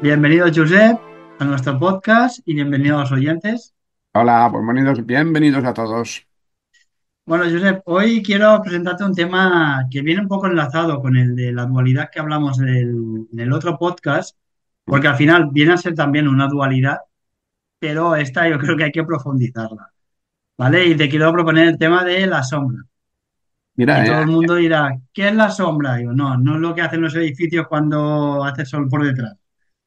Bienvenido, Josep, a nuestro podcast y bienvenidos a los oyentes. Hola, bienvenidos a todos. Bueno, Josep, hoy quiero presentarte un tema que viene un poco enlazado con el de la dualidad que hablamos en el otro podcast, porque al final viene a ser también una dualidad, pero esta yo creo que hay que profundizarla, ¿vale? Y te quiero proponer el tema de la sombra. Y Mira, todo el mundo dirá, ¿qué es la sombra? Y yo, no, no es lo que hacen los edificios cuando hace sol por detrás.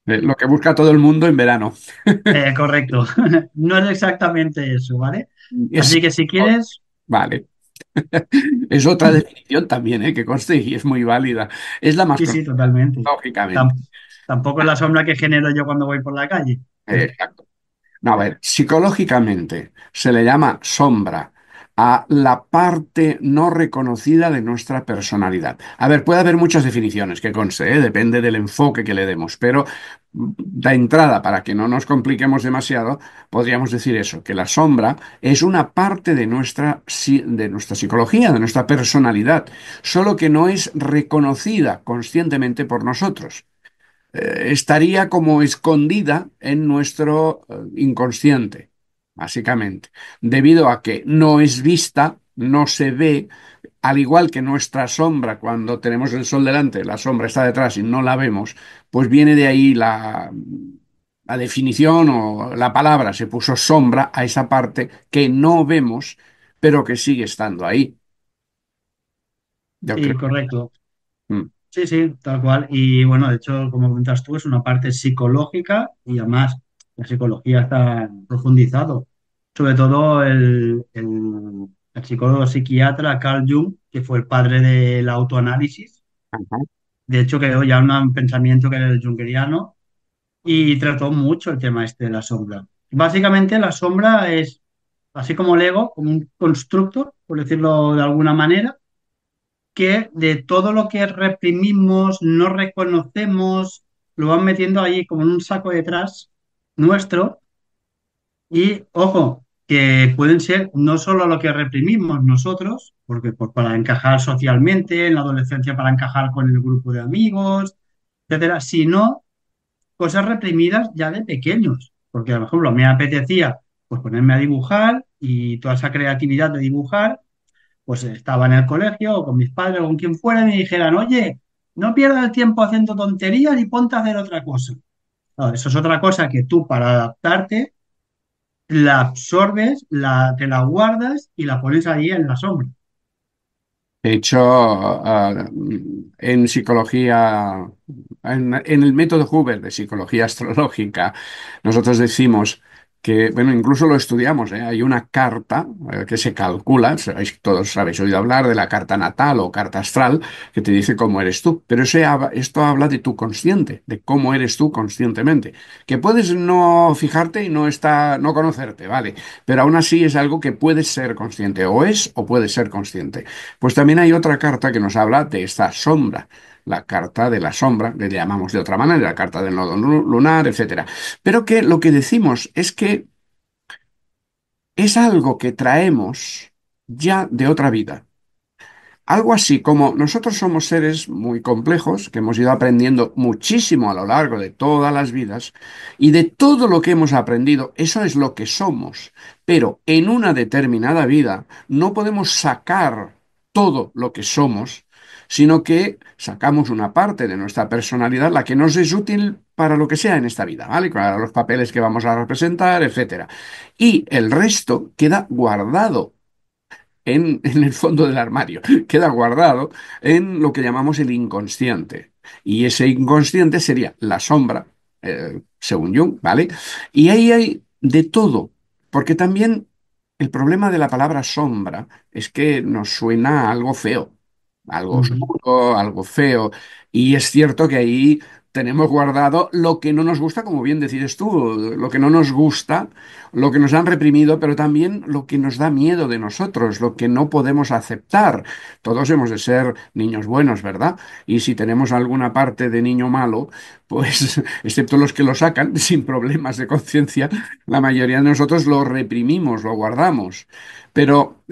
lo que busca todo el mundo en verano. Correcto, no es exactamente eso, ¿vale? Es, Así que si quieres... vale, es otra definición también, que conste y es muy válida. Es la más Sí, sí, conocida, totalmente. lógicamente. Tam- Tampoco es la sombra que genero yo cuando voy por la calle. Exacto. No, a ver, psicológicamente se le llama sombra a la parte no reconocida de nuestra personalidad. A ver, puede haber muchas definiciones, que conste, depende del enfoque que le demos, pero de entrada, para que no nos compliquemos demasiado, podríamos decir eso, que la sombra es una parte de de nuestra psicología, de nuestra personalidad, solo que no es reconocida conscientemente por nosotros. Estaría como escondida en nuestro inconsciente, básicamente, debido a que no es vista, no se ve, al igual que nuestra sombra, cuando tenemos el sol delante, la sombra está detrás y no la vemos, pues viene de ahí la definición o la palabra, se puso sombra a esa parte que no vemos, pero que sigue estando ahí. Yo Sí, creo. correcto. Mm. Sí, sí, tal cual. Y bueno, de hecho, como comentas tú, es una parte psicológica y además la psicología está profundizado. Sobre todo el psicólogo psiquiatra Carl Jung, que fue el padre del autoanálisis. Ajá. De hecho, creó ya un pensamiento que era el jungeriano y trató mucho el tema este de la sombra. Básicamente, la sombra es, así como el ego, como un constructo, por decirlo de alguna manera, que de todo lo que reprimimos, no reconocemos, lo van metiendo ahí como en un saco detrás nuestro. Y ojo, que pueden ser no solo lo que reprimimos nosotros, porque para encajar socialmente, en la adolescencia para encajar con el grupo de amigos, etcétera, sino cosas reprimidas ya de pequeños. Porque, por ejemplo, me apetecía pues ponerme a dibujar y toda esa creatividad de dibujar pues estaba en el colegio o con mis padres o con quien fuera y me dijeran, oye, no pierdas el tiempo haciendo tonterías y ponte a hacer otra cosa. Claro, eso es otra cosa que tú para adaptarte la absorbes, te la guardas y la pones ahí en la sombra. De hecho, en psicología, en el método Huber de psicología astrológica, nosotros decimos que, bueno, incluso lo estudiamos, hay una carta que se calcula, todos habéis oído hablar de la carta natal o carta astral, que te dice cómo eres tú, pero esto habla de tu consciente, de cómo eres tú conscientemente, que puedes no fijarte y no conocerte, ¿vale? Pero aún así es algo que puedes ser consciente, o es o puedes ser consciente. Pues también hay otra carta que nos habla de esta sombra, la carta de la sombra, que le llamamos de otra manera, la carta del nodo lunar, etcétera. Pero que lo que decimos es que es algo que traemos ya de otra vida. Algo así como nosotros somos seres muy complejos, que hemos ido aprendiendo muchísimo a lo largo de todas las vidas, y de todo lo que hemos aprendido, eso es lo que somos. Pero en una determinada vida no podemos sacar todo lo que somos, sino que sacamos una parte de nuestra personalidad, la que nos es útil para lo que sea en esta vida, ¿vale? Para los papeles que vamos a representar, etcétera. Y el resto queda guardado en el fondo del armario, queda guardado en lo que llamamos el inconsciente. Y ese inconsciente sería la sombra, según Jung, ¿vale? Y ahí hay de todo, porque también el problema de la palabra sombra es que nos suena a algo feo, algo Ujú. oscuro, algo feo, y es cierto que ahí tenemos guardado lo que no nos gusta, como bien decides tú, lo que no nos gusta, lo que nos han reprimido, pero también lo que nos da miedo de nosotros, lo que no podemos aceptar. Todos hemos de ser niños buenos, ¿verdad? Y si tenemos alguna parte de niño malo, pues excepto los que lo sacan sin problemas de conciencia, la mayoría de nosotros lo reprimimos, lo guardamos. Pero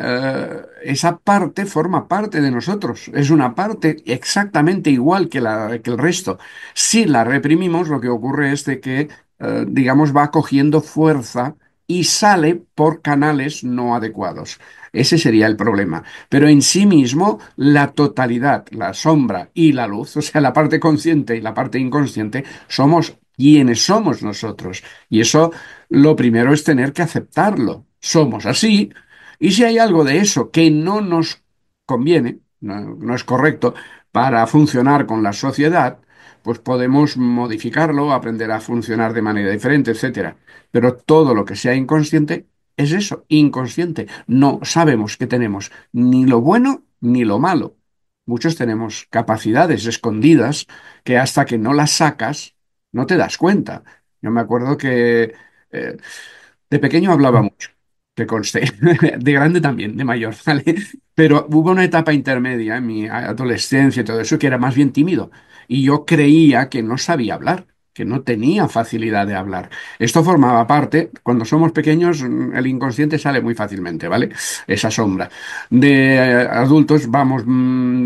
esa parte forma parte de nosotros, es una parte exactamente igual que, que el resto. Si la reprimimos, lo que ocurre es de que, digamos, va cogiendo fuerza y sale por canales no adecuados. Ese sería el problema. Pero en sí mismo, la totalidad, la sombra y la luz, o sea, la parte consciente y la parte inconsciente, somos quienes somos nosotros. Y eso, lo primero es tener que aceptarlo. Somos así. Y si hay algo de eso que no nos conviene, no es correcto para funcionar con la sociedad, pues podemos modificarlo, aprender a funcionar de manera diferente, etcétera. Pero todo lo que sea inconsciente es eso, inconsciente. No sabemos que tenemos ni lo bueno ni lo malo. Muchos tenemos capacidades escondidas que hasta que no las sacas no te das cuenta. Yo me acuerdo que eh, de pequeño hablaba mucho, que conste. De grande también, de mayor, ¿vale? Pero hubo una etapa intermedia en mi adolescencia y todo eso que era más bien tímido. Y yo creía que no sabía hablar, que no tenía facilidad de hablar. Esto formaba parte, cuando somos pequeños, el inconsciente sale muy fácilmente, ¿vale? Esa sombra. De adultos vamos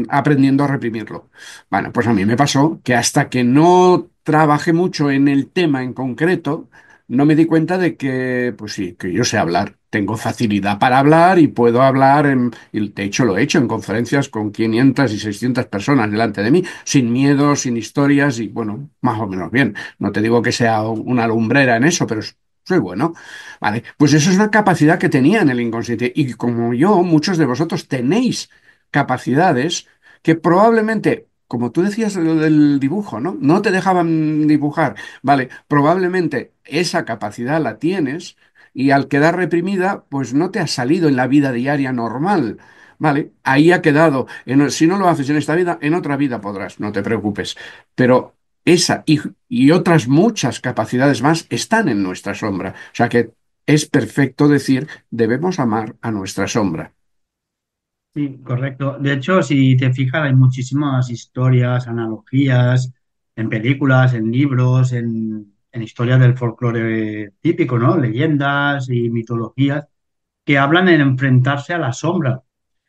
aprendiendo a reprimirlo. Bueno, pues a mí me pasó que hasta que no trabajé mucho en el tema en concreto, no me di cuenta de que, pues sí, que yo sé hablar. Tengo facilidad para hablar y puedo hablar, y de hecho lo he hecho en conferencias con 500 y 600 personas delante de mí, sin miedo, sin historias y bueno, más o menos bien. No te digo que sea una lumbrera en eso, pero soy bueno. Vale, pues eso es una capacidad que tenía en el inconsciente y como yo, muchos de vosotros tenéis capacidades que probablemente, como tú decías lo del dibujo, ¿no? No te dejaban dibujar. Vale, probablemente esa capacidad la tienes y al quedar reprimida, pues no te ha salido en la vida diaria normal. Vale, ahí ha quedado. Si no lo haces en esta vida, en otra vida podrás, no te preocupes. Pero esa y otras muchas capacidades más están en nuestra sombra. O sea que es perfecto decir, debemos amar a nuestra sombra. Sí, correcto. De hecho, si te fijas, hay muchísimas historias, analogías, en películas, en libros, en historias del folclore típico, ¿no? Leyendas y mitologías que hablan en enfrentarse a la sombra.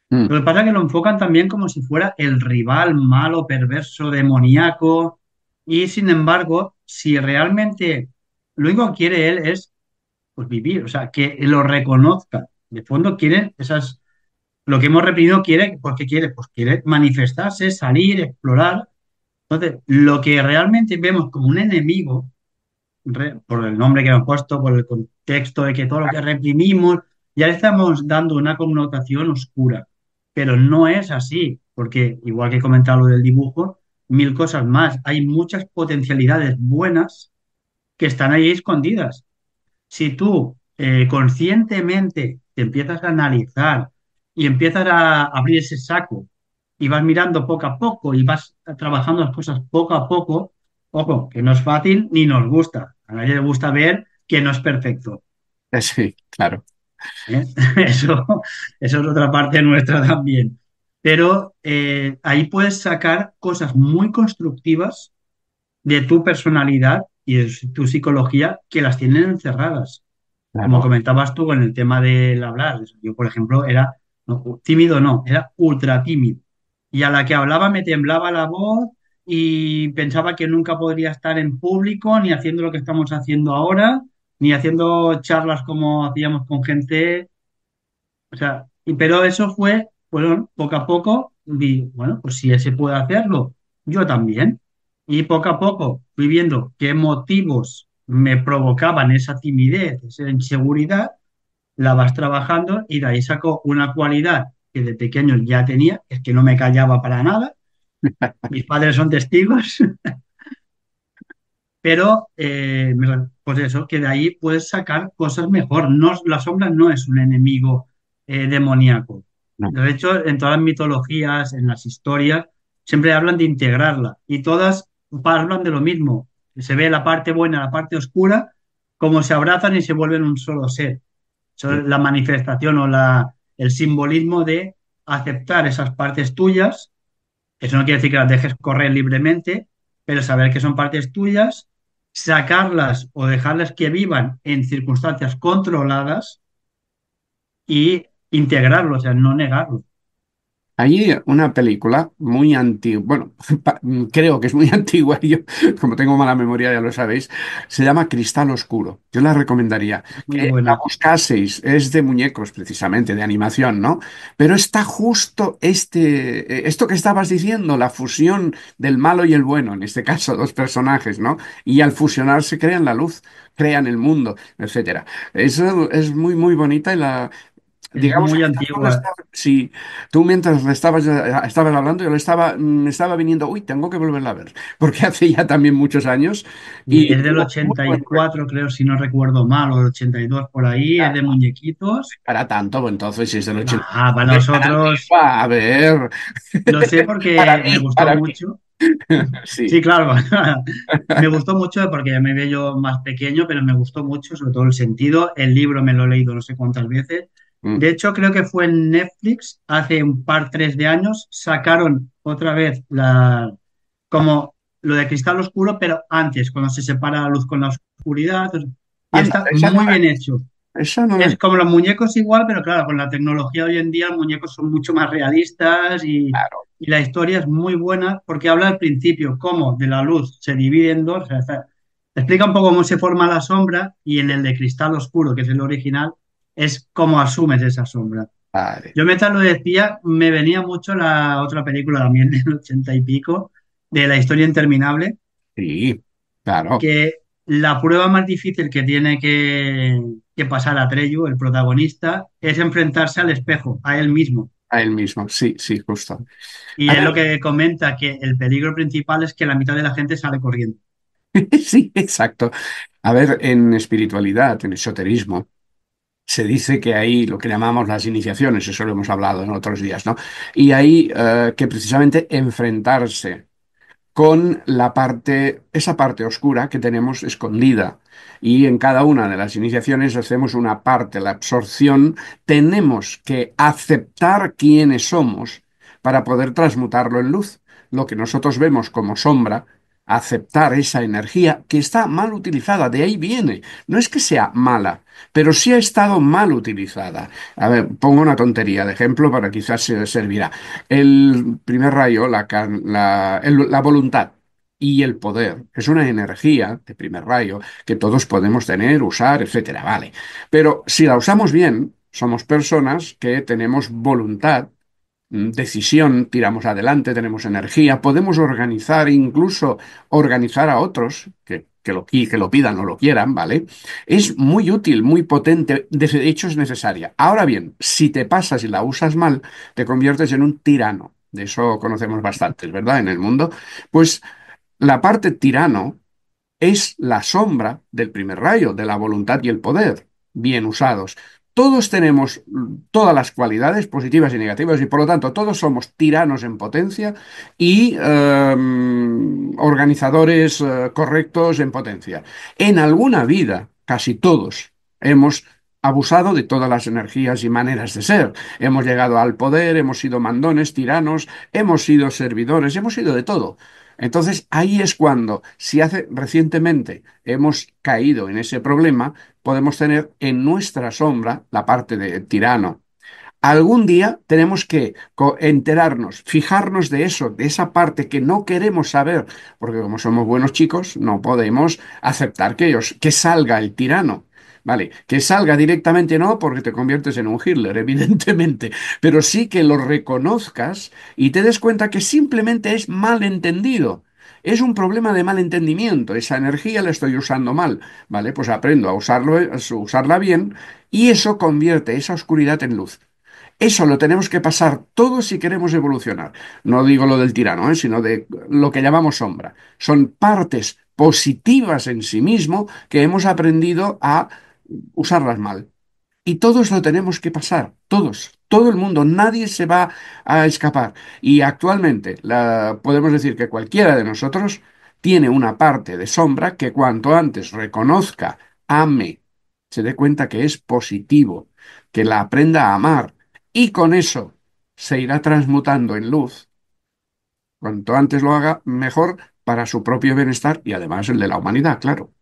Mm, Lo que pasa es que lo enfocan también como si fuera el rival malo, perverso, demoníaco, y sin embargo, si realmente lo único que quiere él es pues, vivir, o sea, que lo reconozca. De fondo quiere esas lo que hemos reprimido quiere, ¿por qué quiere? Pues quiere manifestarse, salir, explorar. Entonces, lo que realmente vemos como un enemigo, por el nombre que hemos puesto, por el contexto de que todo lo que reprimimos, ya le estamos dando una connotación oscura. Pero no es así, porque igual que he comentado lo del dibujo, mil cosas más. Hay muchas potencialidades buenas que están ahí escondidas. Si tú conscientemente te empiezas a analizar y empiezas a abrir ese saco y vas mirando poco a poco y vas trabajando las cosas poco a poco, ojo, que no es fácil ni nos gusta. A nadie le gusta ver que no es perfecto. sí, claro. ¿Eh? Eso, eso es otra parte nuestra también. Pero ahí puedes sacar cosas muy constructivas de tu personalidad y de tu psicología que las tienen encerradas. Como Claro. comentabas tú con el tema del hablar, yo, por ejemplo, era tímido, no, era ultra tímido. Y a la que hablaba me temblaba la voz y pensaba que nunca podría estar en público, ni haciendo lo que estamos haciendo ahora, ni haciendo charlas como hacíamos con gente. O sea, pero eso fue, bueno, poco a poco, vi, bueno, pues si ese puede hacerlo, yo también. Y poco a poco fui viendo qué motivos me provocaban esa timidez, esa inseguridad, la vas trabajando y de ahí saco una cualidad que de pequeño ya tenía, es que no me callaba para nada. Mis padres son testigos, pero pues eso, que de ahí puedes sacar cosas mejor. No, la sombra no es un enemigo demoníaco. No, De hecho, en todas las mitologías, en las historias, siempre hablan de integrarla y todas hablan de lo mismo. Se ve la parte buena, la parte oscura, como se abrazan y se vuelven un solo ser. Eso sí, es la manifestación o el simbolismo de aceptar esas partes tuyas. Eso no quiere decir que las dejes correr libremente, pero saber que son partes tuyas, sacarlas o dejarlas que vivan en circunstancias controladas y integrarlo, o sea, no negarlo. Hay una película muy antigua, bueno, creo que es muy antigua, y yo, como tengo mala memoria, ya lo sabéis, se llama Cristal Oscuro. Yo la recomendaría Muy que la buena. buscaseis, es de muñecos precisamente, de animación, ¿no? Pero está justo esto que estabas diciendo, la fusión del malo y el bueno, en este caso dos personajes, ¿no? Y al fusionarse crean la luz, crean el mundo, etcétera. Eso es muy, muy bonita y la, Es digamos, muy quizás no la antigua. si tú mientras le estabas hablando, yo me estaba viniendo, uy, tengo que volverla a ver, porque hace ya también muchos años Y y es del tengo muy ochenta buen y cuatro creo, si no recuerdo mal, o del 82 por ahí, es de recuerdo. muñequitos. Para tanto, pues entonces, si es del 80, Ah, para es tan nosotros, antigua, a ver, lo sé para porque me mí, gustó para mí. mucho. Sí. Sí, claro, me gustó mucho porque ya me veía yo más pequeño, pero me gustó mucho, sobre todo el sentido. El libro me lo he leído no sé cuántas veces. Mm. De hecho, creo que fue en Netflix hace un par, tres de años, sacaron otra vez como lo de Cristal Oscuro, pero antes, cuando se separa la luz con la oscuridad. Y Anda, está muy bien hecho. esa no la Es como los muñecos igual, pero claro, con la tecnología hoy en día los muñecos son mucho más realistas claro. y la historia es muy buena porque habla al principio cómo de la luz se divide en dos, o sea, explica un poco cómo se forma la sombra y en el de Cristal Oscuro, que es el original, es cómo asumes esa sombra. Vale. Yo mientras lo decía, me venía mucho la otra película también del 80 y pico, de La historia interminable, Sí, claro, que la prueba más difícil que tiene que pasar Atreyu, el protagonista, es enfrentarse al espejo, a él mismo. a él mismo, sí, sí, justo. Y A es ver, lo que comenta que el peligro principal es que la mitad de la gente sale corriendo. sí, exacto. A ver, en espiritualidad, en esoterismo, se dice que hay lo que llamamos las iniciaciones, eso lo hemos hablado en otros días, ¿no? Y hay que precisamente enfrentarse con esa parte oscura que tenemos escondida. Y en cada una de las iniciaciones hacemos una parte, la absorción, tenemos que aceptar quiénes somos para poder transmutarlo en luz. Lo que nosotros vemos como sombra, aceptar esa energía que está mal utilizada, de ahí viene. No es que sea mala, pero sí ha estado mal utilizada. A ver, pongo una tontería de ejemplo para quizás se servirá. El primer rayo, la voluntad y el poder es una energía de primer rayo que todos podemos tener, usar, etcétera, vale. Pero si la usamos bien, somos personas que tenemos voluntad, decisión, tiramos adelante, tenemos energía, podemos organizar, incluso organizar a otros que lo pidan o lo quieran, ¿vale? Es muy útil, muy potente, de hecho es necesaria. Ahora bien, si te pasas y la usas mal, te conviertes en un tirano. De eso conocemos bastantes, ¿verdad? En el mundo. Pues la parte tirano es la sombra del primer rayo, de la voluntad y el poder, bien usados. Todos tenemos todas las cualidades positivas y negativas y por lo tanto todos somos tiranos en potencia y organizadores correctos en potencia. En alguna vida, casi todos, hemos abusado de todas las energías y maneras de ser. Hemos llegado al poder, hemos sido mandones, tiranos, hemos sido servidores, hemos sido de todo. Entonces ahí es cuando, si hace recientemente hemos caído en ese problema, podemos tener en nuestra sombra la parte de tirano. Algún día tenemos que enterarnos, fijarnos de eso, de esa parte que no queremos saber, porque como somos buenos chicos, no podemos aceptar que salga el tirano. Vale, que salga directamente no porque te conviertes en un Hitler, evidentemente, pero sí que lo reconozcas y te des cuenta que simplemente es malentendido. Es un problema de malentendimiento, esa energía la estoy usando mal, ¿vale? Pues aprendo a usarla bien y eso convierte esa oscuridad en luz. Eso lo tenemos que pasar todos si queremos evolucionar. No digo lo del tirano, sino de lo que llamamos sombra. Son partes positivas en sí mismo que hemos aprendido a usarlas mal. Y todos lo tenemos que pasar, todos, todo el mundo, nadie se va a escapar. Y actualmente podemos decir que cualquiera de nosotros tiene una parte de sombra que cuanto antes reconozca, ame, se dé cuenta que es positivo, que la aprenda a amar y con eso se irá transmutando en luz. Cuanto antes lo haga, mejor para su propio bienestar y además el de la humanidad, claro.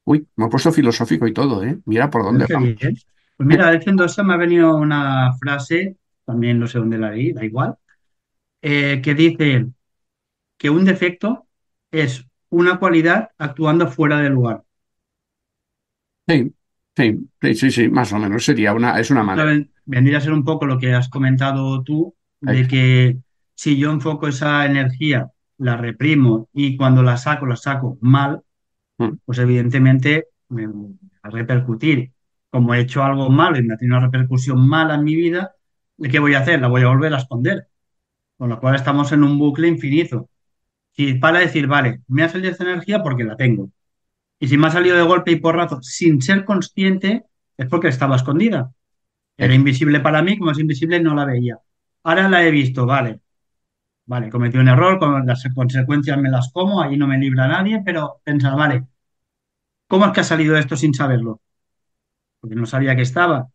Uy, me he puesto filosófico y todo, ¿eh? Mira por dónde Qué vamos. bien. Pues mira, diciendo eso me ha venido una frase, también no sé dónde la leí, da igual, que dice que un defecto es una cualidad actuando fuera de lugar. Sí, sí, sí, sí, sí, más o menos sería es una Esto manera. vendría a ser un poco lo que has comentado tú, de Exacto. que si yo enfoco esa energía, la reprimo y cuando la saco mal, Mm, pues evidentemente me va a repercutir. Como he hecho algo malo y me ha tenido una repercusión mala en mi vida, ¿qué voy a hacer? La voy a volver a esconder. Con lo cual estamos en un bucle infinito. Si para decir, vale, me ha salido esta energía porque la tengo. Y si me ha salido de golpe y porrazo sin ser consciente, es porque estaba escondida. Era ex- invisible para mí, como es invisible, no la veía. Ahora la he visto, vale, vale, cometí un error, con las consecuencias me las como, ahí no me libra nadie, pero pensar, vale, ¿cómo es que ha salido esto sin saberlo? Porque no sabía que estaba.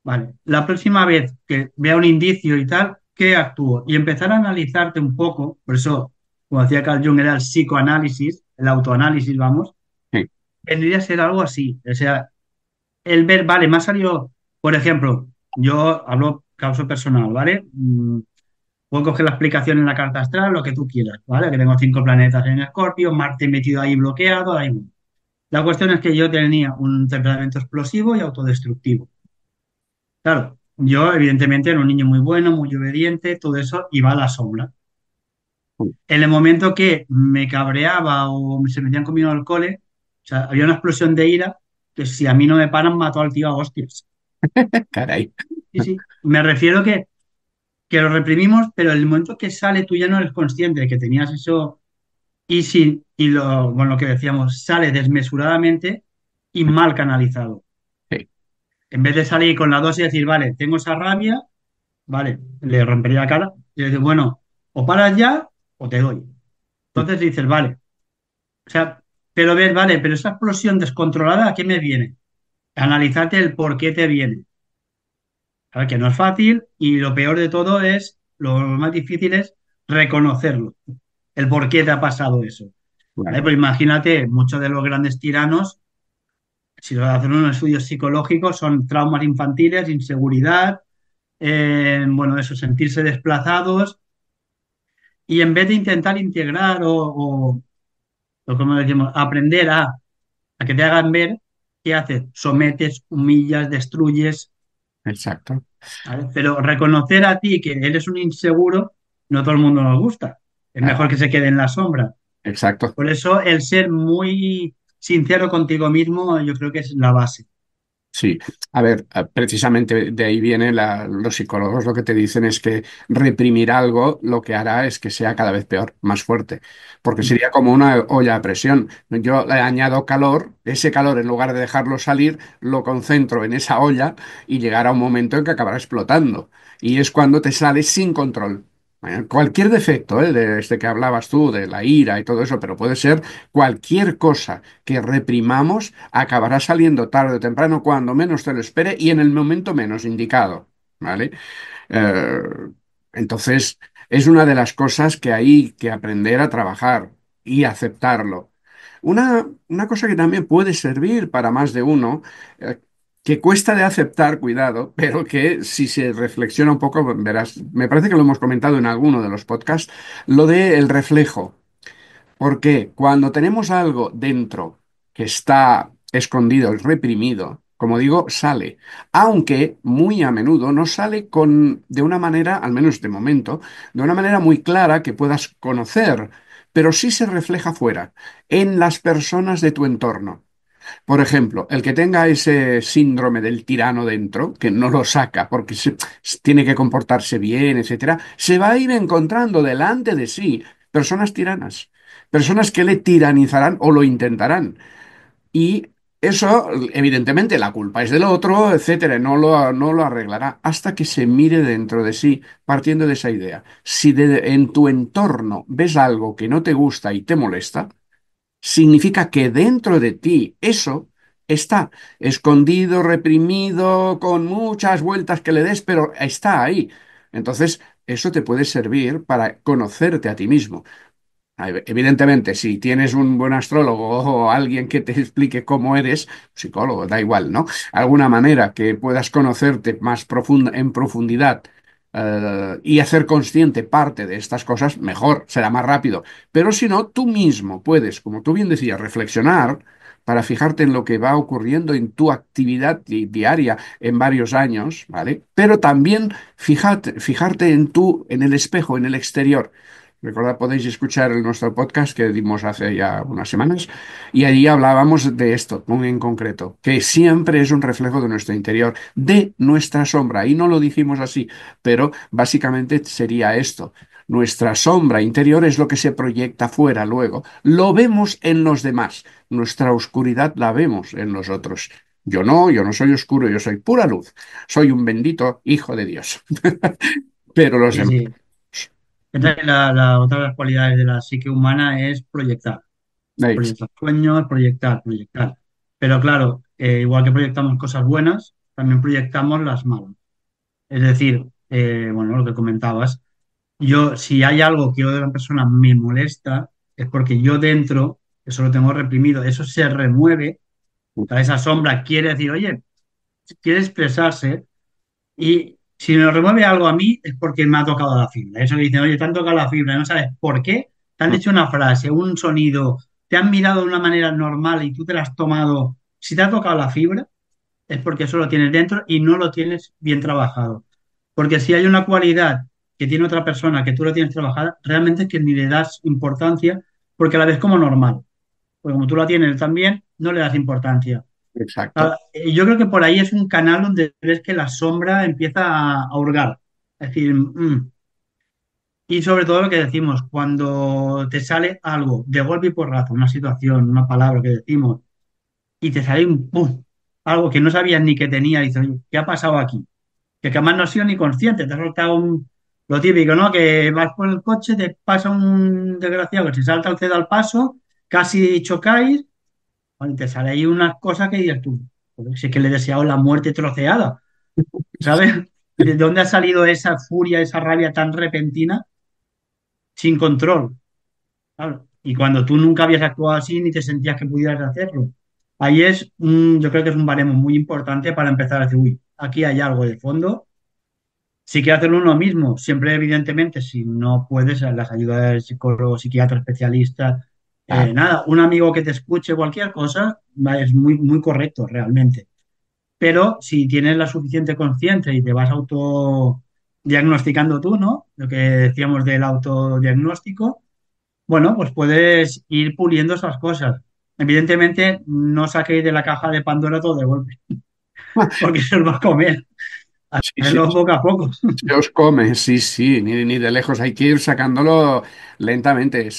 Vale, la próxima vez que vea un indicio y tal, ¿qué actúo? Y empezar a analizarte un poco, por eso, como decía Carl Jung, era el psicoanálisis, el autoanálisis, vamos, sí, vendría a ser algo así. O sea, el ver, vale, me ha salido, por ejemplo, yo hablo caso personal, ¿vale? Puedo coger la explicación en la carta astral, lo que tú quieras, ¿vale? Que tengo 5 planetas en Escorpio, Marte metido ahí bloqueado, ahí. La cuestión es que yo tenía un temperamento explosivo y autodestructivo. Claro, yo evidentemente era un niño muy bueno, muy obediente, todo eso iba a la sombra. mm, En el momento que me cabreaba o se metían conmigo al cole, o sea, había una explosión de ira que si a mí no me paran, mato al tío a hostias. caray. Sí, sí. Me refiero que lo reprimimos, pero el momento que sale tú ya no eres consciente de que tenías eso y lo, bueno, lo que decíamos, sale desmesuradamente y mal canalizado. Sí, En vez de salir con la dosis y decir, vale, tengo esa rabia, vale, le rompería la cara y le digo, bueno, o paras ya o te doy. mm, Entonces dices, vale, o sea, pero ves, vale, pero esa explosión descontrolada, ¿a qué me viene? Analizarte el por qué te viene. A ver, que no es fácil y lo peor de todo es, lo más difícil es reconocerlo, el por qué te ha pasado eso. ¿Vale? claro. Pues imagínate, muchos de los grandes tiranos, si lo hacen unos estudios psicológicos, son traumas infantiles, inseguridad, bueno, eso, sentirse desplazados, y en vez de intentar integrar o como decimos, aprender a que te hagan ver, ¿qué haces? Sometes, humillas, destruyes, Exacto. ¿vale? Pero reconocer a ti que eres un inseguro, no todo el mundo nos gusta. Es mejor Ah, que se quede en la sombra. exacto. Por eso el ser muy sincero contigo mismo, yo creo que es la base. Sí, a ver, precisamente de ahí viene los psicólogos lo que te dicen es que reprimir algo lo que hará es que sea cada vez peor, más fuerte, porque sería como una olla a presión. Yo le añado calor, ese calor en lugar de dejarlo salir, lo concentro en esa olla y llegará un momento en que acabará explotando. Y es cuando te sale sin control. Cualquier defecto, de este que hablabas tú, de la ira y todo eso, pero puede ser cualquier cosa que reprimamos acabará saliendo tarde o temprano, cuando menos te lo espere y en el momento menos indicado, ¿vale? Eh, entonces, es una de las cosas que hay que aprender a trabajar y aceptarlo. Una cosa que también puede servir para más de uno, que cuesta de aceptar, cuidado, pero que si se reflexiona un poco, verás, me parece que lo hemos comentado en alguno de los podcasts, lo del reflejo. Porque cuando tenemos algo dentro que está escondido y reprimido, como digo, sale. Aunque muy a menudo no sale de una manera, al menos de momento, de una manera muy clara que puedas conocer, pero sí se refleja fuera, en las personas de tu entorno. Por ejemplo, el que tenga ese síndrome del tirano dentro, que no lo saca porque tiene que comportarse bien, etcétera, se va a ir encontrando delante de sí personas tiranas, personas que le tiranizarán o lo intentarán. Y eso, evidentemente, la culpa es del otro, etcétera, no lo arreglará hasta que se mire dentro de sí, partiendo de esa idea. Si en tu entorno ves algo que no te gusta y te molesta, significa que dentro de ti eso está escondido, reprimido, con muchas vueltas que le des, pero está ahí. Entonces, eso te puede servir para conocerte a ti mismo. Evidentemente, si tienes un buen astrólogo o alguien que te explique cómo eres, psicólogo, da igual, ¿no? Alguna manera que puedas conocerte más en profundidad y hacer consciente parte de estas cosas, mejor, será más rápido. Pero si no, tú mismo puedes, como tú bien decías, reflexionar para fijarte en lo que va ocurriendo en tu actividad diaria en varios años, ¿vale? Pero también fijarte en en el espejo, en el exterior. Recordad, podéis escuchar nuestro podcast que dimos hace ya unas semanas y allí hablábamos de esto, muy en concreto, que siempre es un reflejo de nuestro interior, de nuestra sombra. Y no lo dijimos así, pero básicamente sería esto. Nuestra sombra interior es lo que se proyecta fuera luego. Lo vemos en los demás. Nuestra oscuridad la vemos en nosotros. Yo no soy oscuro, yo soy pura luz. Soy un bendito hijo de Dios. Pero los Sí, demás, sí. Entonces, otra de las cualidades de la psique humana es proyectar. ¿veis? Proyectar sueños, proyectar, proyectar. Pero claro, igual que proyectamos cosas buenas, también proyectamos las malas. Es decir, bueno, lo que comentabas, yo si hay algo que otra persona me molesta, es porque yo dentro, eso lo tengo reprimido, eso se remueve, o sea, esa sombra quiere decir, oye, quiere expresarse, y si me remueve algo a mí es porque me ha tocado la fibra. Eso que dicen, oye, te han tocado la fibra, no sabes por qué, te han dicho una frase, un sonido, te han mirado de una manera normal y tú te la has tomado. Si te ha tocado la fibra, es porque eso lo tienes dentro y no lo tienes bien trabajado. Porque si hay una cualidad que tiene otra persona que tú lo tienes trabajada, realmente es que ni le das importancia porque la ves como normal. Porque como tú la tienes también, no le das importancia. Exacto. Yo creo que por ahí es un canal donde ves que la sombra empieza a hurgar. Es decir, y sobre todo lo que decimos, cuando te sale algo de golpe y porrazo, una situación, una palabra que decimos, y te sale un ¡pum! Algo que no sabías ni que tenía, y dices, oye, ¿qué ha pasado aquí? Que además no has sido ni consciente, te ha soltado lo típico, ¿no? Que vas por el coche, te pasa un desgraciado que se salta usted al paso, casi chocáis, y te sale ahí unas cosas que dices tú, "Joder, si es que le he deseado la muerte troceada, ¿sabes? ¿De dónde ha salido esa furia, esa rabia tan repentina, sin control? Claro. Y cuando tú nunca habías actuado así ni te sentías que pudieras hacerlo. Ahí yo creo que es un baremo muy importante para empezar a decir, uy, aquí hay algo de fondo. Si quieres hacerlo uno mismo, siempre evidentemente, si no puedes, las ayudas del psicólogo, psiquiatra, especialista, Claro. nada, un amigo que te escuche cualquier cosa, es muy, muy correcto realmente. Pero si tienes la suficiente conciencia y te vas autodiagnosticando tú, ¿no? Lo que decíamos del autodiagnóstico, bueno, pues puedes ir puliendo esas cosas. Evidentemente, no saquéis de la caja de Pandora todo de golpe, porque se os va a comer. Sí, sí, Hacerlo poco a poco. se os come, sí, sí, ni de lejos, hay que ir sacándolo lentamente.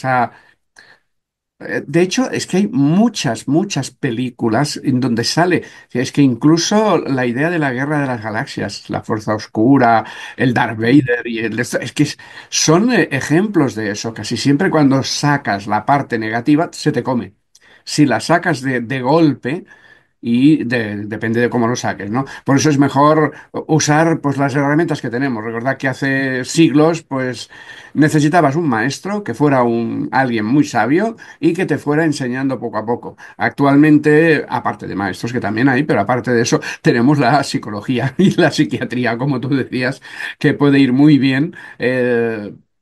De hecho, es que hay muchas películas en donde sale, es que incluso la idea de la guerra de las galaxias, la Fuerza Oscura, el Darth Vader, es que son ejemplos de eso. Casi siempre cuando sacas la parte negativa, se te come. Si la sacas de golpe, depende de cómo lo saques, ¿no? Por eso es mejor usar pues las herramientas que tenemos. Recordad que hace siglos pues necesitabas un maestro que fuera alguien muy sabio y que te fuera enseñando poco a poco. Actualmente, aparte de maestros que también hay, pero aparte de eso, tenemos la psicología y la psiquiatría, como tú decías, que puede ir muy bien.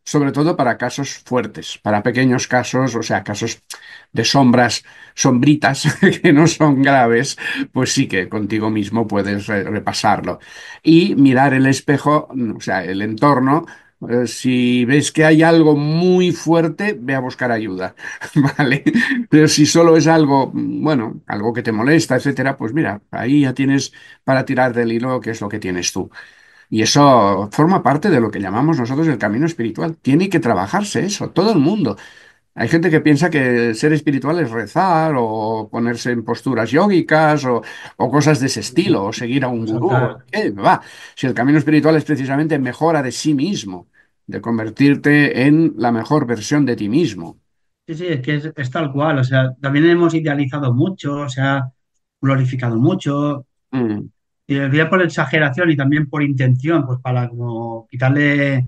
Sobre todo para casos fuertes, para pequeños casos, o sea, casos de sombritas que no son graves, pues sí que contigo mismo puedes repasarlo. Y mirar el espejo, o sea, el entorno. Si ves que hay algo muy fuerte, ve a buscar ayuda, ¿vale? Pero si solo es algo, bueno, algo que te molesta, etcétera, pues mira, ahí ya tienes para tirar del hilo qué es lo que tienes tú. Y eso forma parte de lo que llamamos nosotros el camino espiritual. Tiene que trabajarse eso, todo el mundo. Hay gente que piensa que ser espiritual es rezar o ponerse en posturas yógicas o cosas de ese estilo, o seguir a un gurú. Saltar. ¿Qué va? Si el camino espiritual es precisamente mejora de sí mismo, de convertirte en la mejor versión de ti mismo. Sí, sí, es que es tal cual. O sea, también hemos idealizado mucho, se ha glorificado mucho. Mm, Y decía por exageración y también por intención, pues para como quitarle.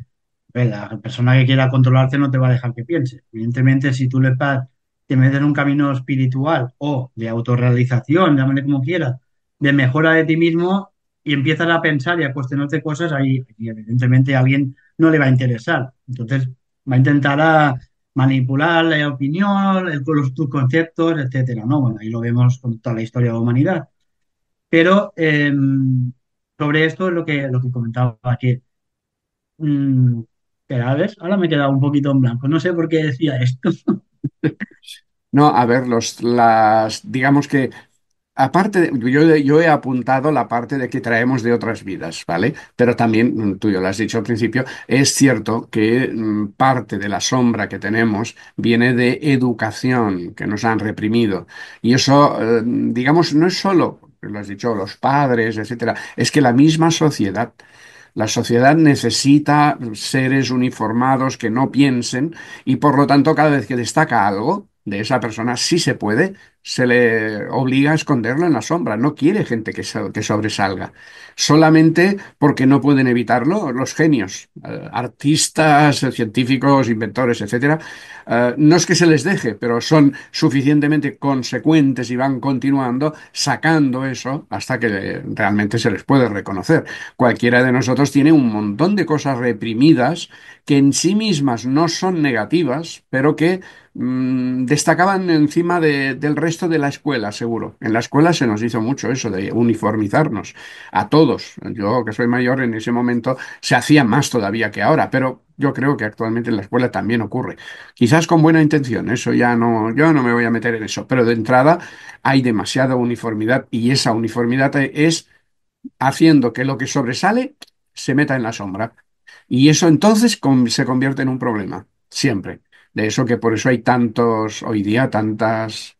La persona que quiera controlarte no te va a dejar que pienses. Evidentemente, si tú te metes en un camino espiritual o de autorrealización, llámale como quieras, de mejora de ti mismo y empiezas a pensar y a cuestionarte cosas, ahí evidentemente a alguien no le va a interesar. Entonces va a intentar manipular la opinión, tus conceptos, etcétera, ¿no? Bueno, ahí lo vemos con toda la historia de la humanidad. Pero sobre esto es lo que comentaba, que pero a ver, ahora me he quedado un poquito en blanco. No sé por qué decía esto. No, a ver, digamos que aparte, yo he apuntado la parte de que traemos de otras vidas, ¿vale? Pero también, tú ya lo has dicho al principio, es cierto que parte de la sombra que tenemos viene de educación que nos han reprimido. Y eso, digamos, no es solo, lo has dicho, los padres, etcétera, es que la misma sociedad. La sociedad necesita seres uniformados que no piensen y por lo tanto cada vez que destaca algo de esa persona, sí se puede, se le obliga a esconderlo en la sombra. No quiere gente que sobresalga. Solamente porque no pueden evitarlo los genios, artistas, científicos, inventores, etcétera. No es que se les deje, pero son suficientemente consecuentes y van continuando sacando eso hasta que realmente se les puede reconocer. Cualquiera de nosotros tiene un montón de cosas reprimidas que en sí mismas no son negativas, pero que destacaban encima del resto de la escuela, seguro. En la escuela se nos hizo mucho eso de uniformizarnos a todos. Yo, que soy mayor, en ese momento se hacía más todavía que ahora, pero yo creo que actualmente en la escuela también ocurre. Quizás con buena intención, eso ya no, yo no me voy a meter en eso, pero de entrada hay demasiada uniformidad y esa uniformidad es haciendo que lo que sobresale se meta en la sombra. Y eso entonces se convierte en un problema, siempre. De eso que por eso hay tantos, hoy día, tantas,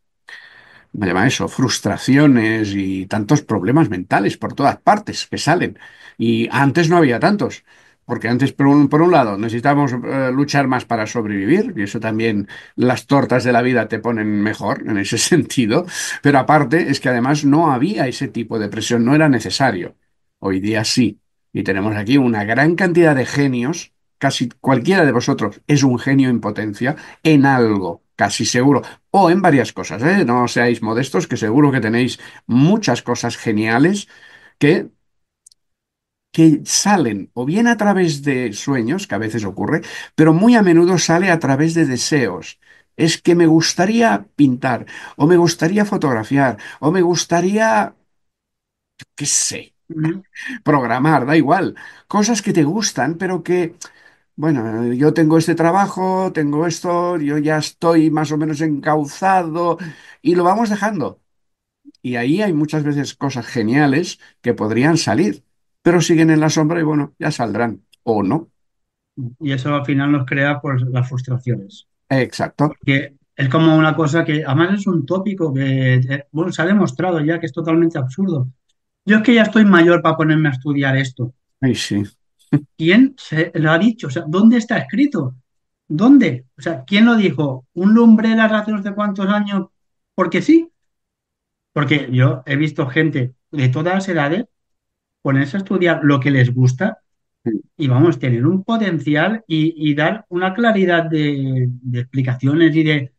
me llama eso, frustraciones y tantos problemas mentales por todas partes que salen. Y antes no había tantos. Porque antes, por un lado, necesitábamos luchar más para sobrevivir, y eso también las tortas de la vida te ponen mejor en ese sentido, pero aparte es que además no había ese tipo de presión, no era necesario. Hoy día sí, y tenemos aquí una gran cantidad de genios, casi cualquiera de vosotros es un genio en potencia en algo, casi seguro, o en varias cosas, ¿eh? No seáis modestos, que seguro que tenéis muchas cosas geniales que salen o bien a través de sueños, que a veces ocurre, pero muy a menudo sale a través de deseos. Es que me gustaría pintar, o me gustaría fotografiar, o me gustaría, qué sé, Ujú. programar, da igual. Cosas que te gustan, pero que, bueno, yo tengo este trabajo, tengo esto, yo ya estoy más o menos encauzado, y lo vamos dejando. Y ahí hay muchas veces cosas geniales que podrían salir, pero siguen en la sombra y bueno, ya saldrán. O no. Y eso al final nos crea pues las frustraciones. Exacto. Que es como una cosa que además es un tópico que bueno, se ha demostrado ya que es totalmente absurdo. Yo es que ya estoy mayor para ponerme a estudiar esto. Ay, sí. ¿Quién se lo ha dicho? O sea, ¿dónde está escrito? ¿Dónde? O sea, ¿quién lo dijo? ¿Un lumbrera hace no sé cuántos años? Porque sí. Porque yo he visto gente de todas las edades ponerse a estudiar lo que les gusta y vamos, tener un potencial y dar una claridad de explicaciones y de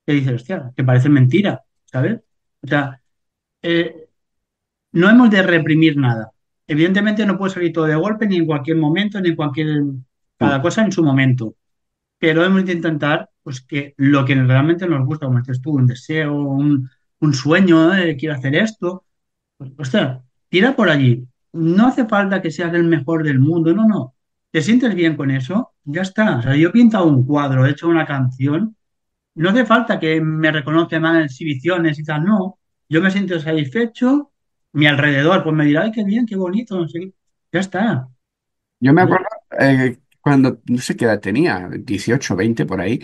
que dices, hostia, que parece mentira, ¿sabes? O sea, eh, no hemos de reprimir nada. Evidentemente no puede salir todo de golpe, ni en cualquier momento, ni en cualquier, Mm. cada cosa en su momento. Pero hemos de intentar, pues, que lo que realmente nos gusta, como dices tú, un deseo, un sueño, quiero hacer esto, pues, hostia, tira por allí. No hace falta que seas el mejor del mundo, no, no. ¿Te sientes bien con eso? Ya está. O sea, yo he pintado un cuadro, he hecho una canción. No hace falta que me reconozcan en exhibiciones y tal, no. Yo me siento satisfecho, mi alrededor pues me dirá, ay, qué bien, qué bonito, no sé qué. Ya está. Yo me ¿Vale? acuerdo cuando, no sé qué edad tenía, 18 20 por ahí.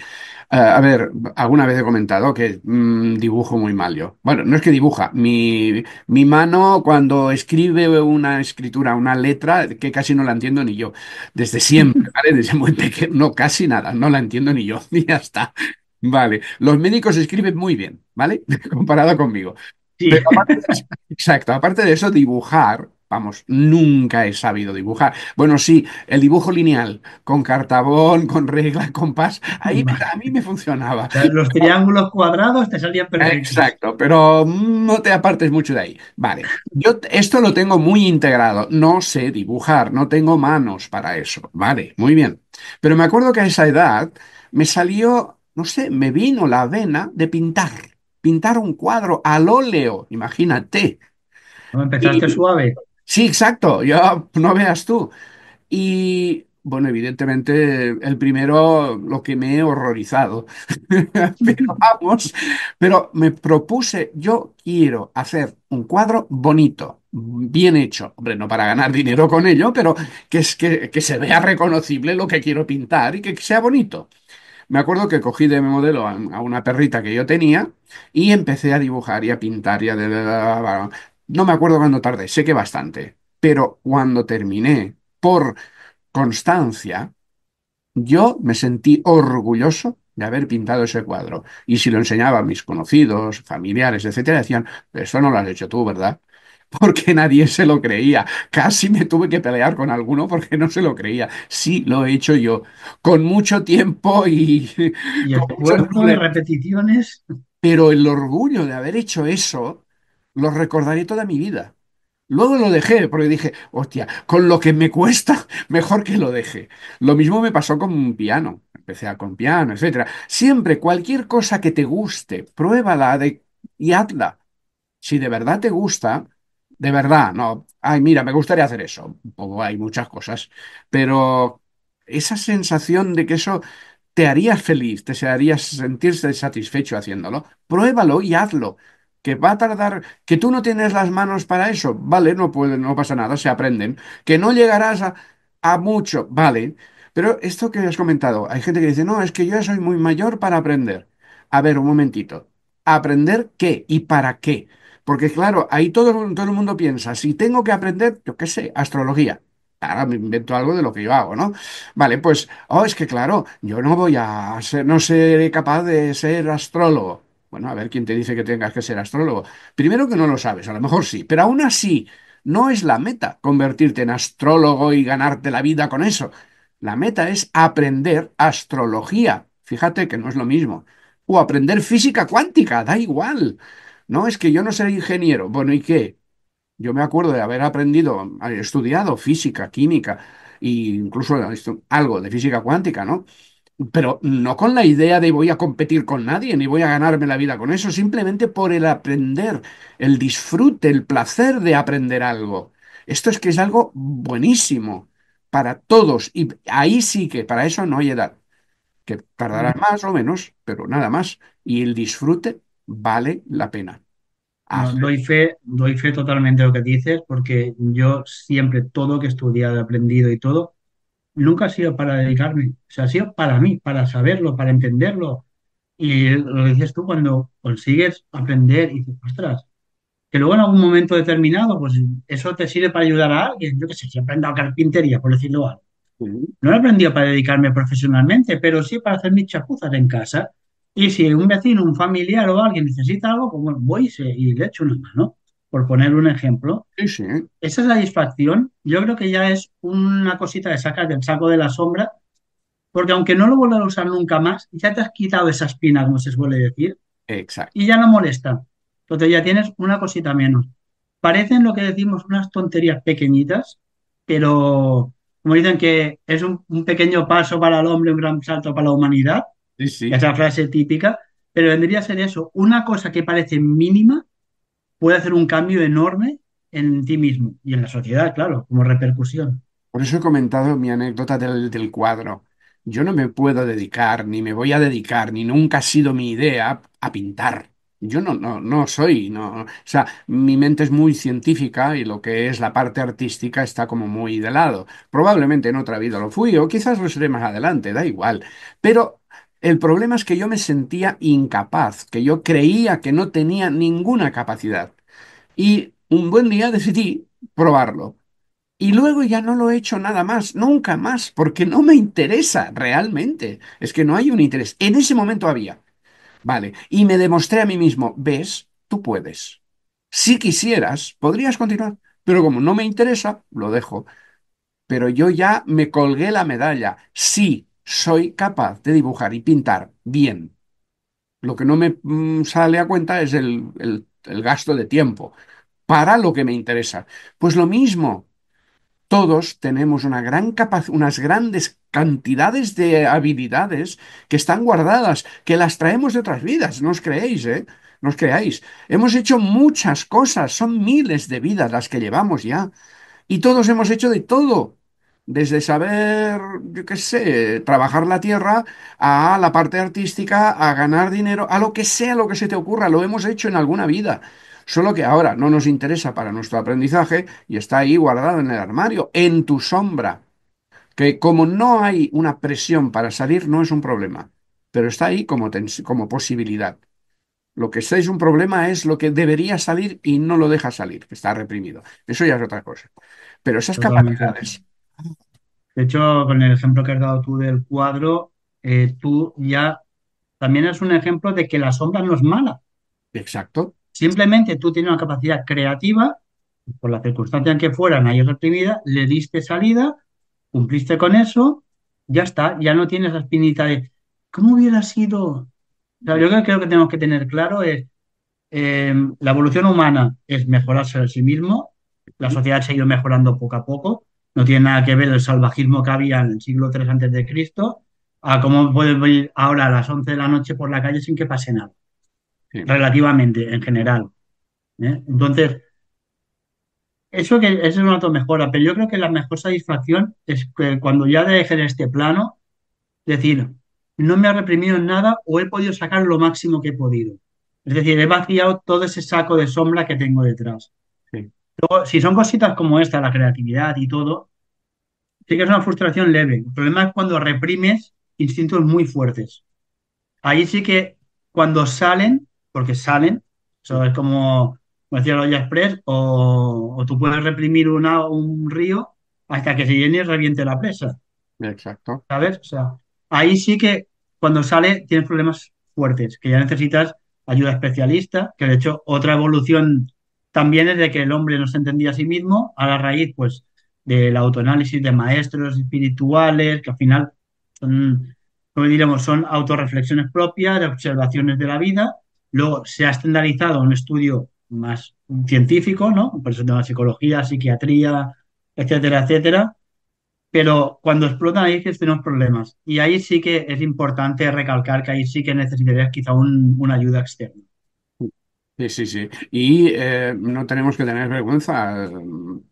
A ver, alguna vez he comentado que dibujo muy mal yo. Bueno, no es que dibuja, mi mano cuando escribe una escritura, una letra, que casi no la entiendo ni yo. Desde siempre, ¿vale? Desde muy pequeño, no, casi nada, no la entiendo ni yo. Y ya está. Vale, los médicos escriben muy bien, ¿vale? Comparado conmigo. Sí. Pero aparte de eso, exacto, aparte de eso, dibujar. Vamos, nunca he sabido dibujar. Bueno, sí, el dibujo lineal, con cartabón, con regla, compás, Vale. a mí me funcionaba. O sea, los triángulos cuadrados te salían perfectos. Exacto, pero no te apartes mucho de ahí. Vale, esto lo tengo muy integrado. No sé dibujar, no tengo manos para eso. Vale, muy bien. Pero me acuerdo que a esa edad me salió, no sé, me vino la vena de pintar. Pintar un cuadro al óleo, imagínate. ¿No? Empezaste Y suave. sí, exacto, yo no veas tú. Y bueno, evidentemente el primero lo que me he horrorizado. Pero vamos, pero me propuse, yo quiero hacer un cuadro bonito, bien hecho. Hombre, no para ganar dinero con ello, pero que se vea reconocible lo que quiero pintar y que sea bonito. Me acuerdo que cogí de modelo a una perrita que yo tenía y empecé a dibujar y a pintar y no me acuerdo cuándo tardé, sé que bastante, pero cuando terminé, por constancia, yo me sentí orgulloso de haber pintado ese cuadro. Y si lo enseñaba a mis conocidos, familiares, etcétera, decían, eso no lo has hecho tú, ¿verdad? Porque nadie se lo creía. Casi me tuve que pelear con alguno porque no se lo creía. Sí, lo he hecho yo, con mucho tiempo y Y con muchos esfuerzo y problemas. repeticiones. Pero el orgullo de haber hecho eso lo recordaré toda mi vida. Luego lo dejé porque dije, hostia, con lo que me cuesta, mejor que lo deje. Lo mismo me pasó con un piano. Empecé con piano, etcétera. Siempre, cualquier cosa que te guste, pruébala y hazla. Si de verdad te gusta, de verdad, no, ay, mira, me gustaría hacer eso. O hay muchas cosas, pero esa sensación de que eso te haría feliz, te haría sentirse satisfecho haciéndolo, pruébalo y hazlo. Que va a tardar, que tú no tienes las manos para eso, vale, no puede, no pasa nada, se aprenden. Que no llegarás a mucho, vale. Pero esto que has comentado, hay gente que dice, no, es que yo ya soy muy mayor para aprender. A ver, un momentito. ¿Aprender qué y para qué? Porque claro, ahí todo el mundo piensa, si tengo que aprender, yo qué sé, astrología. Ahora me invento algo de lo que yo hago, ¿no? Vale, pues, oh, es que claro, yo no voy a ser, no seré capaz de ser astrólogo. Bueno, a ver quién te dice que tengas que ser astrólogo. Primero que no lo sabes, a lo mejor sí, pero aún así, no es la meta convertirte en astrólogo y ganarte la vida con eso. La meta es aprender astrología. Fíjate que no es lo mismo. O aprender física cuántica, da igual. No, es que yo no seré ingeniero. Bueno, ¿y qué? Yo me acuerdo de haber aprendido, estudiado física, química e incluso algo de física cuántica, ¿no? Pero no con la idea de voy a competir con nadie ni voy a ganarme la vida con eso, simplemente por el aprender, el disfrute, el placer de aprender algo. Esto es que es algo buenísimo para todos y ahí sí que para eso no hay edad, que tardará más o menos, pero nada más. Y el disfrute vale la pena. No, Hacer. doy fe totalmente de lo que dices, porque yo siempre, todo lo que he estudiado, aprendido y todo, nunca ha sido para dedicarme. O sea, ha sido para mí, para saberlo, para entenderlo. Y lo dices tú cuando consigues aprender y dices, ostras, que luego en algún momento determinado, pues eso te sirve para ayudar a alguien. Yo qué sé, si he aprendido carpintería, por decirlo algo. No he aprendido para dedicarme profesionalmente, pero sí para hacer mis chapuzas en casa. Y si un vecino, un familiar o alguien necesita algo, pues bueno, voy y le echo una mano, por poner un ejemplo. Sí, sí, Esa satisfacción, yo creo que ya es una cosita que sacas del saco de la sombra, porque aunque no lo vuelvas a usar nunca más, ya te has quitado esa espina, como se suele decir, y exacto. ya no molesta. Entonces ya tienes una cosita menos. Parecen lo que decimos unas tonterías pequeñitas, pero como dicen que es un pequeño paso para el hombre, un gran salto para la humanidad, Sí, sí. esa frase típica, pero vendría a ser eso, una cosa que parece mínima puede hacer un cambio enorme en ti mismo y en la sociedad, claro, como repercusión. Por eso he comentado mi anécdota del cuadro. Yo no me puedo dedicar, ni me voy a dedicar, ni nunca ha sido mi idea a pintar. Yo no soy, no. O sea, mi mente es muy científica y lo que es la parte artística está como muy de lado. Probablemente en otra vida lo fui, o quizás lo seré más adelante, da igual. Pero el problema es que yo me sentía incapaz, que yo creía que no tenía ninguna capacidad. Y un buen día decidí probarlo. Y luego ya no lo he hecho nada más, nunca más, porque no me interesa realmente. Es que no hay un interés. En ese momento había. Vale. Y me demostré a mí mismo, ves, tú puedes. Si quisieras, podrías continuar. Pero como no me interesa, lo dejo. Pero yo ya me colgué la medalla. Sí, soy capaz de dibujar y pintar bien. Lo que no me sale a cuenta es el gasto de tiempo para lo que me interesa. Pues lo mismo, todos tenemos unas grandes cantidades de habilidades que están guardadas, que las traemos de otras vidas, no os creéis, ¿eh? No os creáis. Hemos hecho muchas cosas, son miles de vidas las que llevamos ya. Y todos hemos hecho de todo, desde saber, yo qué sé, trabajar la tierra, a la parte artística, a ganar dinero, a lo que sea lo que se te ocurra, lo hemos hecho en alguna vida. Solo que ahora no nos interesa para nuestro aprendizaje y está ahí guardado en el armario, en tu sombra, que como no hay una presión para salir, no es un problema, pero está ahí como posibilidad. Lo que sí es un problema es lo que debería salir y no lo deja salir, que está reprimido. Eso ya es otra cosa. Pero esas Totalmente de acuerdo. capacidades, De hecho, con el ejemplo que has dado tú del cuadro, tú ya también es un ejemplo de que la sombra no es mala. exacto, Simplemente tú tienes una capacidad creativa, por la circunstancia en que fueran ahí reprimida, le diste salida, cumpliste con eso, ya está, ya no tienes la espinita de ¿cómo hubiera sido? O sea, yo creo que tenemos que tener claro es la evolución humana es mejorarse a sí mismo, la sociedad se ha ido mejorando poco a poco, no tiene nada que ver el salvajismo que había en el siglo III antes de Cristo a cómo puedes ir ahora a las 11 de la noche por la calle sin que pase nada, sí, relativamente, en general. Entonces, eso es una automejora, pero yo creo que la mejor satisfacción es que cuando ya dejes este plano, decir, no me ha reprimido en nada o he podido sacar lo máximo que he podido. Es decir, he vaciado todo ese saco de sombra que tengo detrás. sí, Luego, si son cositas como esta, la creatividad y todo, sí que es una frustración leve. El problema es cuando reprimes instintos muy fuertes. Ahí sí que cuando salen, porque salen, eso es como decía Loya Express, o tú puedes reprimir un río hasta que se llene y reviente la presa, exacto. ¿sabes? O sea, ahí sí que cuando sale tienes problemas fuertes, que ya necesitas ayuda especialista, que de hecho otra evolución también es de que el hombre no se entendía a sí mismo a la raíz, pues, del autoanálisis de maestros espirituales, que al final son, como diremos, son autorreflexiones propias, de observaciones de la vida. Luego se ha estandarizado un estudio más científico, ¿no? Por eso tenemos psicología, psiquiatría, etcétera, etcétera, pero cuando explotan ahí es que tenemos problemas. Y ahí sí que es importante recalcar que ahí sí que necesitarías quizá una ayuda externa. Sí, sí, sí. Y no tenemos que tener vergüenza.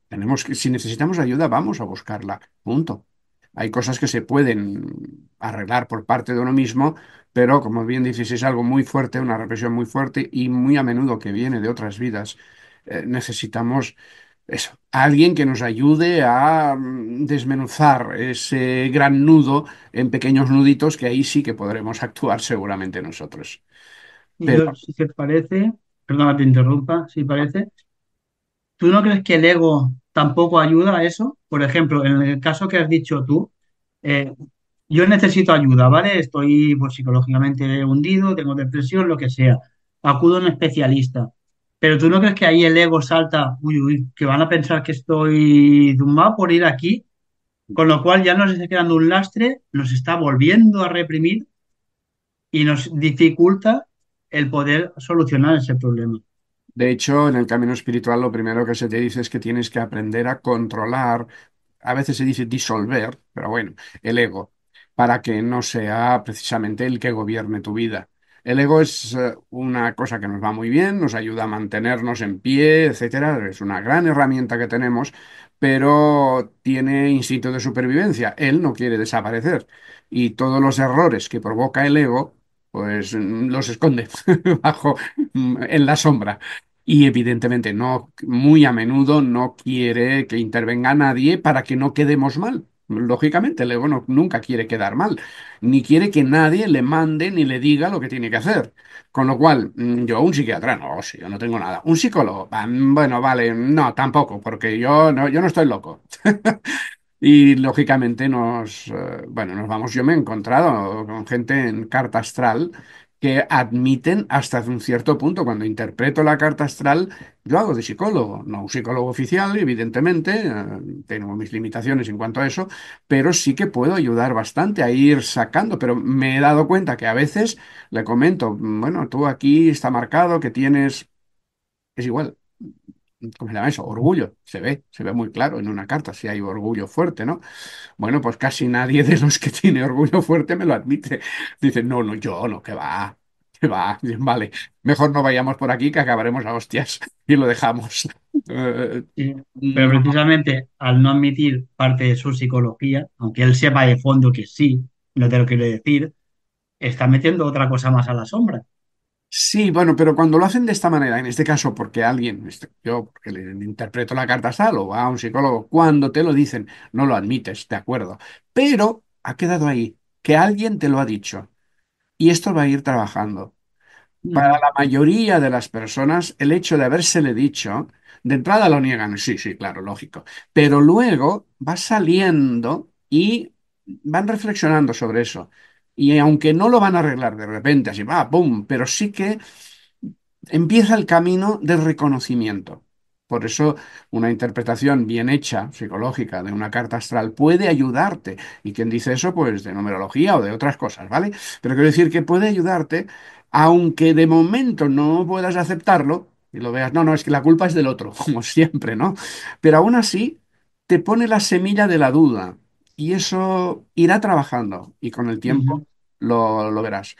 Tenemos que, si necesitamos ayuda, vamos a buscarla. Punto. Hay cosas que se pueden arreglar por parte de uno mismo, pero como bien dices, es algo muy fuerte, una represión muy fuerte y muy a menudo que viene de otras vidas. Necesitamos eso, alguien que nos ayude a desmenuzar ese gran nudo en pequeños nuditos que ahí sí que podremos actuar seguramente nosotros. Y Pero yo, si te parece, perdona, te interrumpa, si parece, ¿tú no crees que el ego tampoco ayuda a eso? Por ejemplo, en el caso que has dicho tú, eh, yo necesito ayuda, ¿vale? Estoy pues, psicológicamente hundido, tengo depresión, lo que sea. Acudo a un especialista. Pero ¿tú no crees que ahí el ego salta, uy, uy, que van a pensar que estoy zumbado por ir aquí? Con lo cual ya nos está quedando un lastre, nos está volviendo a reprimir y nos dificulta el poder solucionar ese problema. de hecho, en el camino espiritual lo primero que se te dice es que tienes que aprender a controlar, a veces se dice disolver, pero bueno, el ego, para que no sea precisamente el que gobierne tu vida. El ego es una cosa que nos va muy bien, nos ayuda a mantenernos en pie, etcétera. Es una gran herramienta que tenemos, pero tiene instinto de supervivencia. Él no quiere desaparecer. Y todos los errores que provoca el ego, pues los esconde bajo, en la sombra. Y evidentemente no, muy a menudo no quiere que intervenga nadie para que no quedemos mal. Lógicamente, el ego nunca quiere quedar mal, ni quiere que nadie le mande ni le diga lo que tiene que hacer. Con lo cual, yo, un psiquiatra, no, sí, yo no tengo nada. Un psicólogo, bueno, vale, no, tampoco, porque yo no estoy loco. Y lógicamente bueno, nos vamos, yo me he encontrado con gente en carta astral que admiten hasta un cierto punto. Cuando interpreto la carta astral, yo hago de psicólogo, no un psicólogo oficial, evidentemente, tengo mis limitaciones en cuanto a eso, pero sí que puedo ayudar bastante a ir sacando, pero me he dado cuenta que a veces le comento, bueno, tú aquí está marcado que tienes, es igual. ¿Cómo se llama eso? Orgullo. Se ve muy claro en una carta si hay orgullo fuerte, ¿no? Bueno, pues casi nadie de los que tiene orgullo fuerte me lo admite. Dice, no, no, yo no, que va, que va. Dicen, vale, mejor no vayamos por aquí que acabaremos a hostias y lo dejamos. Sí, pero No, precisamente al no admitir parte de su psicología, aunque él sepa de fondo que sí, no te lo quiere decir, está metiendo otra cosa más a la sombra. sí, bueno, pero cuando lo hacen de esta manera, en este caso porque alguien, yo porque le interpreto la carta astral o va a un psicólogo, cuando te lo dicen, no lo admites, de acuerdo. Pero ha quedado ahí, que alguien te lo ha dicho y esto va a ir trabajando. Para Ujú, la mayoría de las personas, el hecho de habérsele dicho, de entrada lo niegan, sí, sí, claro, lógico, pero luego va saliendo y van reflexionando sobre eso. Y aunque no lo van a arreglar de repente, así va, ¡pum! Pero sí que empieza el camino del reconocimiento. Por eso una interpretación bien hecha, psicológica, de una carta astral puede ayudarte. Y quien dice eso, pues de numerología o de otras cosas, ¿vale? Pero quiero decir que puede ayudarte, aunque de momento no puedas aceptarlo y lo veas, no, no, es que la culpa es del otro, como siempre, ¿no? Pero aún así te pone la semilla de la duda y eso irá trabajando y con el tiempo ujú. lo verás.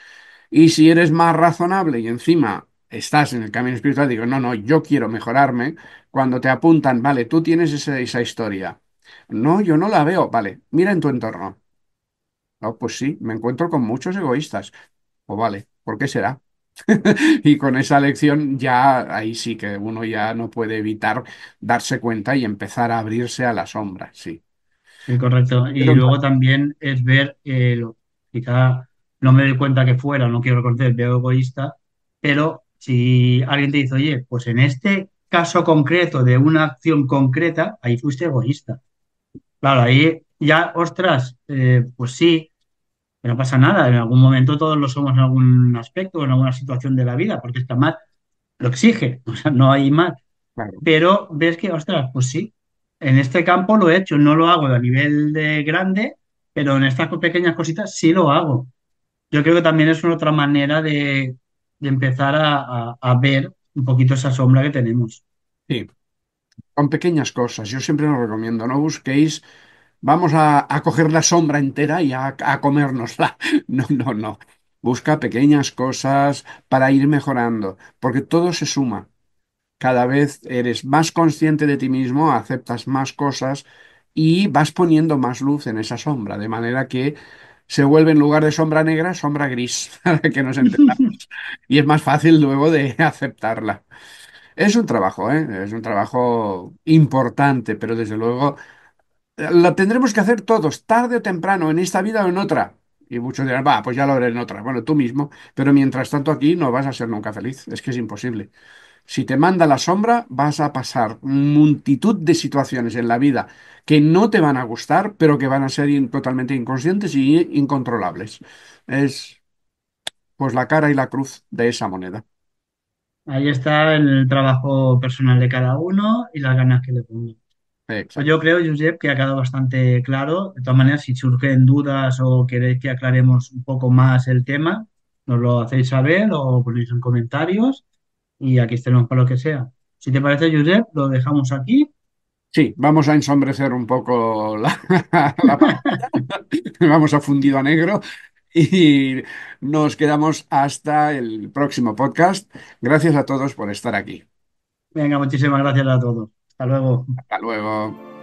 Y si eres más razonable y encima estás en el camino espiritual, digo, no, no, yo quiero mejorarme, cuando te apuntan, vale, tú tienes esa historia. No, yo no la veo. Vale, mira en tu entorno. No, pues sí, me encuentro con muchos egoístas. O vale, ¿por qué será? Y con esa lección ya ahí sí que uno ya no puede evitar darse cuenta y empezar a abrirse a la sombra, sí. Sí, correcto. Y Pero luego también es ver, quizá no me doy cuenta que fuera, no quiero reconocer, veo egoísta, pero si alguien te dice, oye, pues en este caso concreto de una acción concreta, ahí fuiste egoísta. Claro, ahí ya, ostras, pues sí, que no pasa nada, en algún momento todos lo somos en algún aspecto, en alguna situación de la vida, porque está mal, lo exige, o sea, no hay más. claro, Pero ves que, ostras, pues sí, en este campo lo he hecho, no lo hago a nivel de grande, pero en estas pequeñas cositas sí lo hago. Yo creo que también es una otra manera de empezar a ver un poquito esa sombra que tenemos. sí, con pequeñas cosas. Yo siempre lo recomiendo, no busquéis. Vamos a coger la sombra entera y a comérnosla. No, no, no. Busca pequeñas cosas para ir mejorando, porque todo se suma. Cada vez eres más consciente de ti mismo, aceptas más cosas y vas poniendo más luz en esa sombra, de manera que se vuelve en lugar de sombra negra, sombra gris, para que nos entendamos. Y es más fácil luego de aceptarla. Es un trabajo, ¿eh? Es un trabajo importante, pero desde luego lo tendremos que hacer todos, tarde o temprano, en esta vida o en otra. Y muchos dirán, va, pues ya lo haré en otra. Bueno, tú mismo, pero mientras tanto aquí no vas a ser nunca feliz. Es que es imposible. Si te manda la sombra, vas a pasar multitud de situaciones en la vida que no te van a gustar, pero que van a ser totalmente inconscientes y incontrolables. Es pues la cara y la cruz de esa moneda. Ahí está el trabajo personal de cada uno y las ganas que le ponga. Pues yo Exacto. creo, Josep, que ha quedado bastante claro. De todas maneras, si surgen dudas o queréis que aclaremos un poco más el tema, nos lo hacéis saber o ponéis en comentarios y aquí estaremos para lo que sea. Si te parece, Josep, lo dejamos aquí. Sí, vamos a ensombrecer un poco la pantalla. Vamos a fundido a negro y nos quedamos hasta el próximo podcast. Gracias a todos por estar aquí. Venga, muchísimas gracias a todos. Hasta luego. Hasta luego.